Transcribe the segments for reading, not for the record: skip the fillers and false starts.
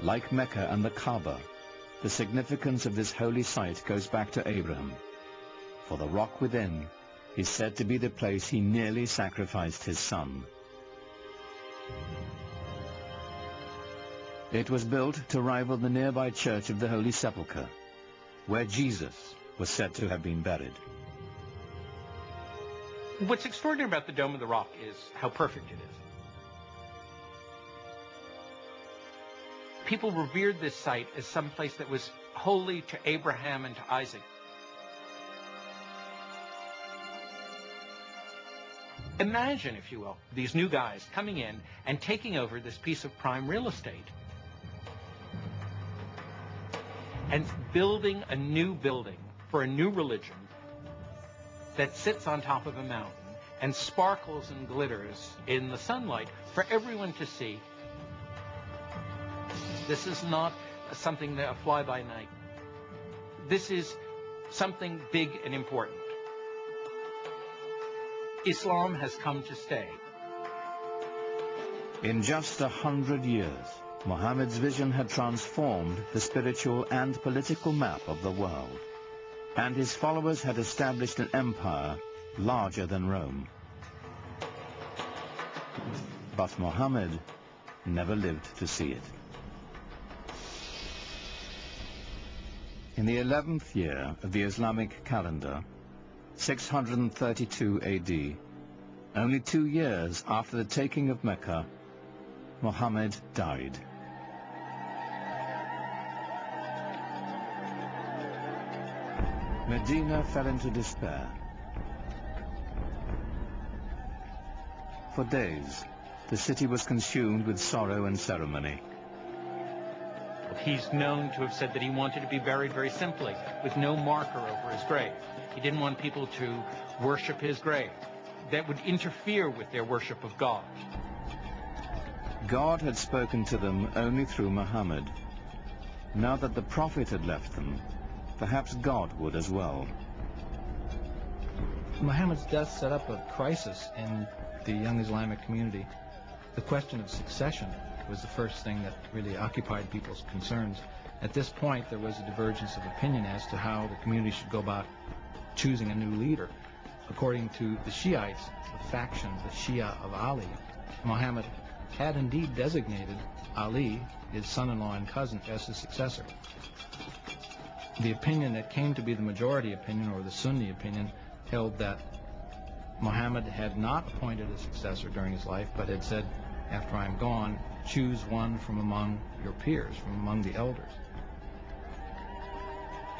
Like Mecca and the Kaaba, the significance of this holy site goes back to Abraham, for the rock within is said to be the place he nearly sacrificed his son. It was built to rival the nearby Church of the Holy Sepulchre, where Jesus was said to have been buried. What's extraordinary about the Dome of the Rock is how perfect it is. People revered this site as some place that was holy to Abraham and to Isaac. Imagine, if you will, these new guys coming in and taking over this piece of prime real estate and building a new building for a new religion that sits on top of a mountain and sparkles and glitters in the sunlight for everyone to see. This is not something that a fly-by-night. This is something big and important. Islam has come to stay. In just 100 years, Muhammad's vision had transformed the spiritual and political map of the world, and his followers had established an empire larger than Rome. But Muhammad never lived to see it. In the 11th year of the Islamic calendar, 632 AD, only 2 years after the taking of Mecca, Muhammad died. Medina fell into despair. For days, the city was consumed with sorrow and ceremony. He's known to have said that he wanted to be buried very simply, with no marker over his grave. He didn't want people to worship his grave. That would interfere with their worship of God. God had spoken to them only through Muhammad. Now that the Prophet had left them, perhaps God would as well. Muhammad's death set up a crisis in the young Islamic community. The question of succession was the first thing that really occupied people's concerns. At this point, there was a divergence of opinion as to how the community should go about choosing a new leader. According to the Shiites, the faction, the Shia of Ali, Muhammad had indeed designated Ali, his son-in-law and cousin, as his successor. The opinion that came to be the majority opinion, or the Sunni opinion, held that Muhammad had not appointed a successor during his life, but had said, after I'm gone, choose one from among your peers, from among the elders.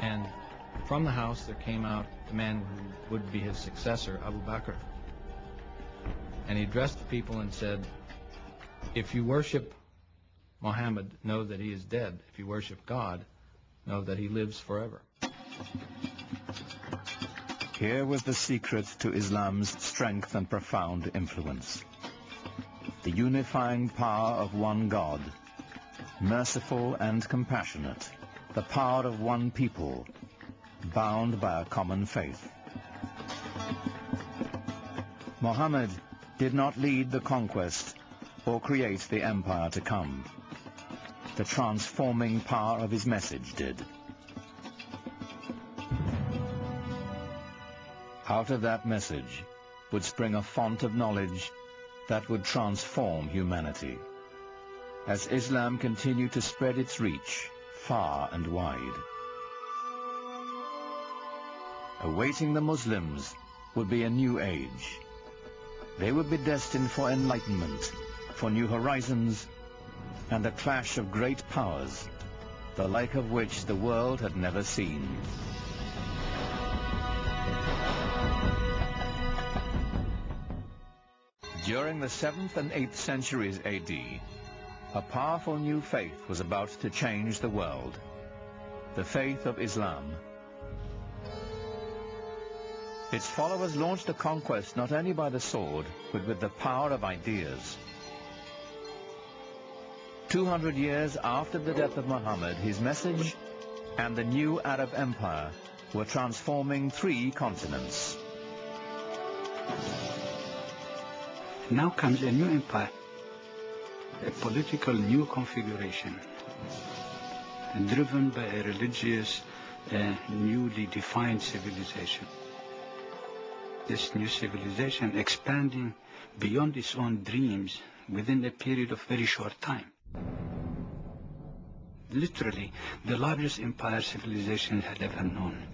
And from the house there came out the man who would be his successor, Abu Bakr. And he addressed the people and said, if you worship Muhammad, know that he is dead. If you worship God, know that he lives forever. Here was the secret to Islam's strength and profound influence. The unifying power of one God, merciful and compassionate, the power of one people, bound by a common faith. Muhammad did not lead the conquest or create the empire to come. The transforming power of his message did. Out of that message would spring a font of knowledge that would transform humanity, as Islam continued to spread its reach far and wide. Awaiting the Muslims would be a new age. They would be destined for enlightenment, for new horizons, and a clash of great powers, the like of which the world had never seen. During the 7th and 8th centuries AD, a powerful new faith was about to change the world, the faith of Islam. Its followers launched a conquest not only by the sword, but with the power of ideas. 200 years after the death of Muhammad, his message and the new Arab empire were transforming 3 continents. Now comes a new empire, a political new configuration. driven by a religious, newly defined civilization. This new civilization expanding beyond its own dreams within a period of very short time. Literally, the largest empire civilization had ever known.